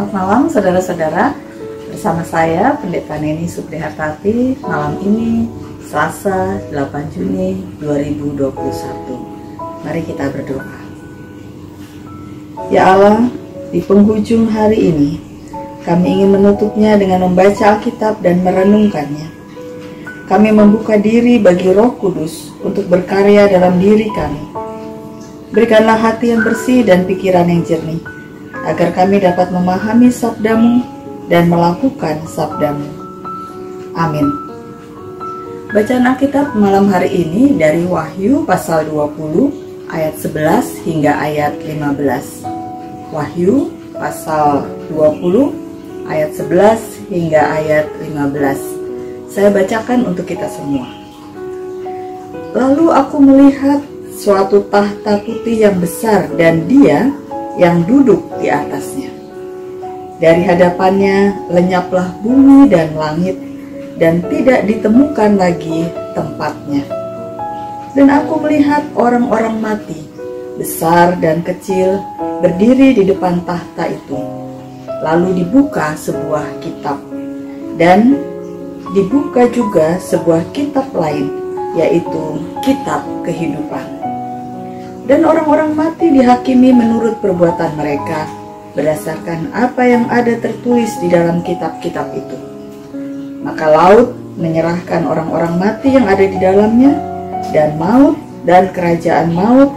Selamat malam saudara-saudara. Bersama saya Pendeta Neni Suprihartati. Malam ini Selasa 8 Juni 2021. Mari kita berdoa. Ya Allah, di penghujung hari ini kami ingin menutupnya dengan membaca Alkitab dan merenungkannya. Kami membuka diri bagi Roh Kudus untuk berkarya dalam diri kami. Berikanlah hati yang bersih dan pikiran yang jernih, agar kami dapat memahami sabda-Mu dan melakukan sabda-Mu. Amin. Bacaan Alkitab malam hari ini dari Wahyu pasal 20 ayat 11 hingga ayat 15. Wahyu pasal 20 ayat 11 hingga ayat 15. Saya bacakan untuk kita semua. Lalu aku melihat suatu tahta putih yang besar dan Dia yang duduk di atasnya. Dari hadapannya lenyaplah bumi dan langit, dan tidak ditemukan lagi tempatnya. Dan aku melihat orang-orang mati, besar dan kecil, berdiri di depan tahta itu. Lalu dibuka sebuah kitab, dan dibuka juga sebuah kitab lain, yaitu kitab kehidupan. Dan orang-orang mati dihakimi menurut perbuatan mereka, berdasarkan apa yang ada tertulis di dalam kitab-kitab itu. Maka laut menyerahkan orang-orang mati yang ada di dalamnya, dan maut dan kerajaan maut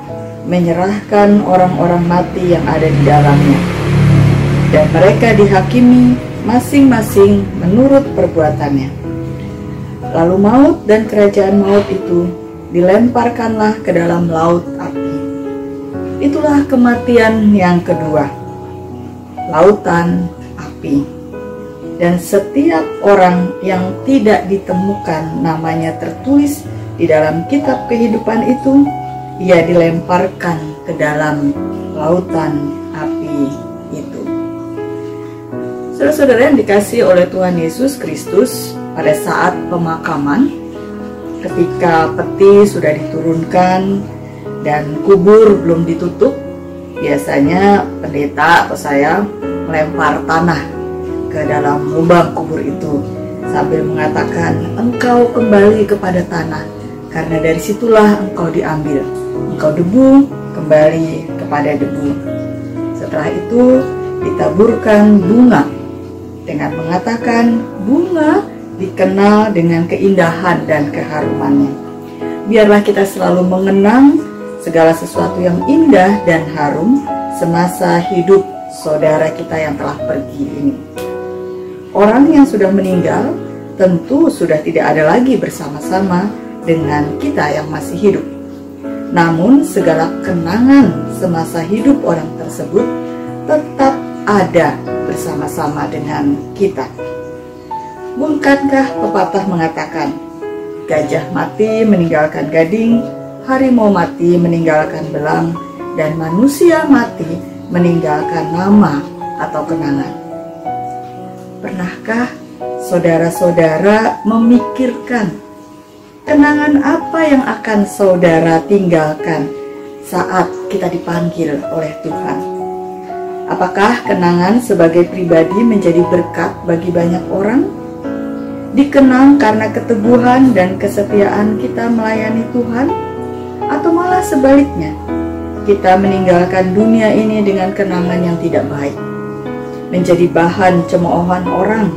menyerahkan orang-orang mati yang ada di dalamnya. Dan mereka dihakimi masing-masing menurut perbuatannya. Lalu maut dan kerajaan maut itu dilemparkanlah ke dalam laut api. Itulah kematian yang kedua, lautan api. Dan setiap orang yang tidak ditemukan namanya tertulis di dalam kitab kehidupan itu, ia dilemparkan ke dalam lautan api itu. Saudara-saudara yang dikasihi oleh Tuhan Yesus Kristus, pada saat pemakaman, ketika peti sudah diturunkan dan kubur belum ditutup, biasanya pendeta atau saya melempar tanah ke dalam lubang kubur itu sambil mengatakan, engkau kembali kepada tanah, karena dari situlah engkau diambil. Engkau debu, kembali kepada debu. Setelah itu ditaburkan bunga dengan mengatakan, bunga dikenal dengan keindahan dan keharumannya. Biarlah kita selalu mengenang segala sesuatu yang indah dan harum semasa hidup saudara kita yang telah pergi ini. Orang yang sudah meninggal tentu sudah tidak ada lagi bersama-sama dengan kita yang masih hidup. Namun segala kenangan semasa hidup orang tersebut tetap ada bersama-sama dengan kita. Bukankah pepatah mengatakan, gajah mati meninggalkan gading, harimau mati meninggalkan belang, dan manusia mati meninggalkan nama atau kenangan. Pernahkah saudara-saudara memikirkan kenangan apa yang akan saudara tinggalkan saat kita dipanggil oleh Tuhan? Apakah kenangan sebagai pribadi menjadi berkat bagi banyak orang? Dikenang karena keteguhan dan kesetiaan kita melayani Tuhan? Atau malah sebaliknya, kita meninggalkan dunia ini dengan kenangan yang tidak baik, menjadi bahan cemoohan orang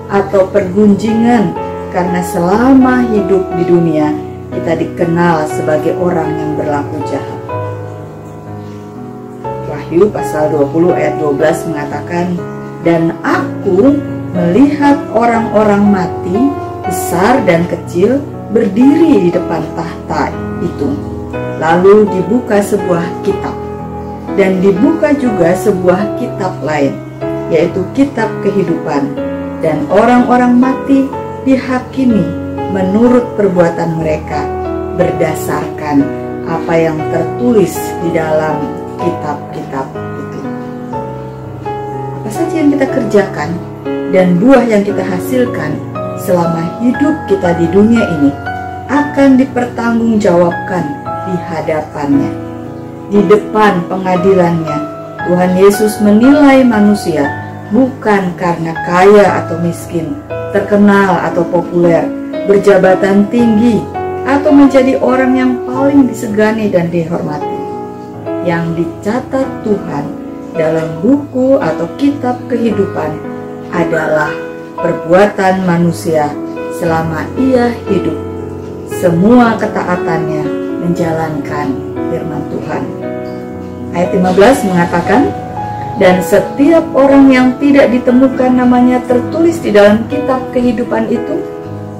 atau pergunjingan karena selama hidup di dunia kita dikenal sebagai orang yang berlaku jahat. Wahyu pasal 20 ayat 12 mengatakan, dan aku melihat orang-orang mati, besar dan kecil, berdiri di depan tahta itu. Lalu dibuka sebuah kitab, dan dibuka juga sebuah kitab lain, yaitu kitab kehidupan, dan orang-orang mati dihakimi menurut perbuatan mereka berdasarkan apa yang tertulis di dalam kitab-kitab itu. Apa saja yang kita kerjakan dan buah yang kita hasilkan selama hidup kita di dunia ini akan dipertanggungjawabkan di hadapannya. Di depan pengadilannya, Tuhan Yesus menilai manusia bukan karena kaya atau miskin, terkenal atau populer, berjabatan tinggi, atau menjadi orang yang paling disegani dan dihormati. Yang dicatat Tuhan dalam buku atau kitab kehidupan adalah perbuatan manusia selama ia hidup. Semua ketaatannya menjalankan firman Tuhan. Ayat 15 mengatakan, dan setiap orang yang tidak ditemukan namanya tertulis di dalam kitab kehidupan itu,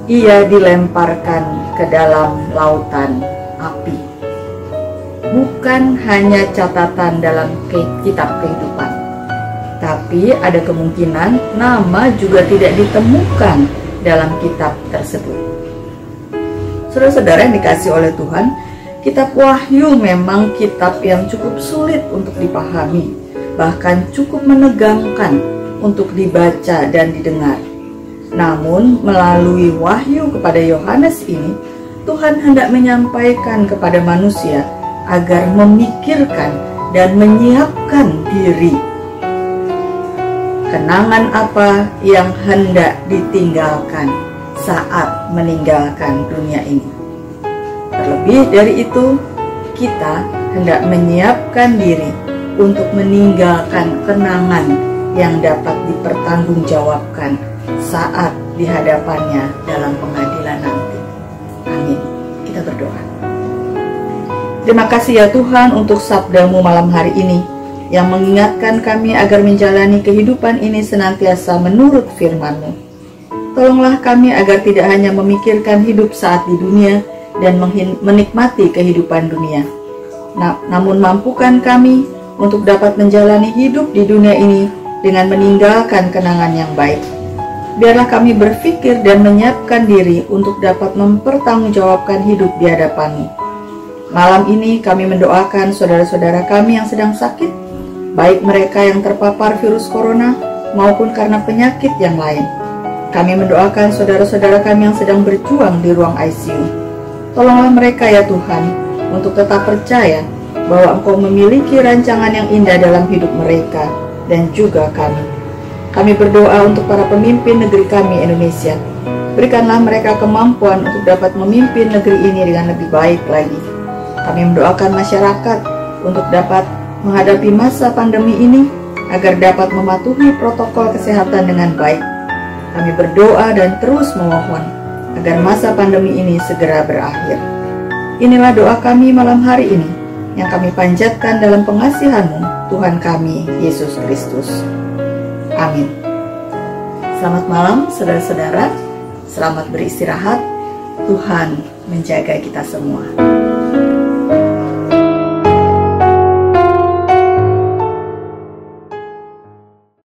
ia dilemparkan ke dalam lautan api. Bukan hanya catatan dalam kitab kehidupan, tapi ada kemungkinan nama juga tidak ditemukan dalam kitab tersebut. Saudara-saudara yang dikasihi oleh Tuhan, kitab Wahyu memang kitab yang cukup sulit untuk dipahami, bahkan cukup menegangkan untuk dibaca dan didengar. Namun melalui wahyu kepada Yohanes ini, Tuhan hendak menyampaikan kepada manusia agar memikirkan dan menyiapkan diri. Kenangan apa yang hendak ditinggalkan saat meninggalkan dunia ini? Terlebih dari itu, kita hendak menyiapkan diri untuk meninggalkan kenangan yang dapat dipertanggungjawabkan saat dihadapannya dalam pengadilan nanti. Amin. Kita berdoa. Terima kasih ya Tuhan untuk sabda-Mu malam hari ini yang mengingatkan kami agar menjalani kehidupan ini senantiasa menurut firman-Mu. Tolonglah kami agar tidak hanya memikirkan hidup saat di dunia dan menikmati kehidupan dunia, namun mampukan kami untuk dapat menjalani hidup di dunia ini dengan meninggalkan kenangan yang baik. Biarlah kami berpikir dan menyiapkan diri untuk dapat mempertanggungjawabkan hidup di hadapan-Mu. Malam ini kami mendoakan saudara-saudara kami yang sedang sakit, baik mereka yang terpapar virus corona maupun karena penyakit yang lain. Kami mendoakan saudara-saudara kami yang sedang berjuang di ruang ICU. Tolonglah mereka ya Tuhan, untuk tetap percaya bahwa Engkau memiliki rancangan yang indah dalam hidup mereka dan juga kami. Kami berdoa untuk para pemimpin negeri kami Indonesia. Berikanlah mereka kemampuan untuk dapat memimpin negeri ini dengan lebih baik lagi. Kami mendoakan masyarakat untuk dapat menghadapi masa pandemi ini agar dapat mematuhi protokol kesehatan dengan baik. Kami berdoa dan terus memohon agar masa pandemi ini segera berakhir. Inilah doa kami malam hari ini yang kami panjatkan dalam pengasihan-Mu, Tuhan kami, Yesus Kristus. Amin. Selamat malam saudara-saudara, selamat beristirahat. Tuhan menjaga kita semua.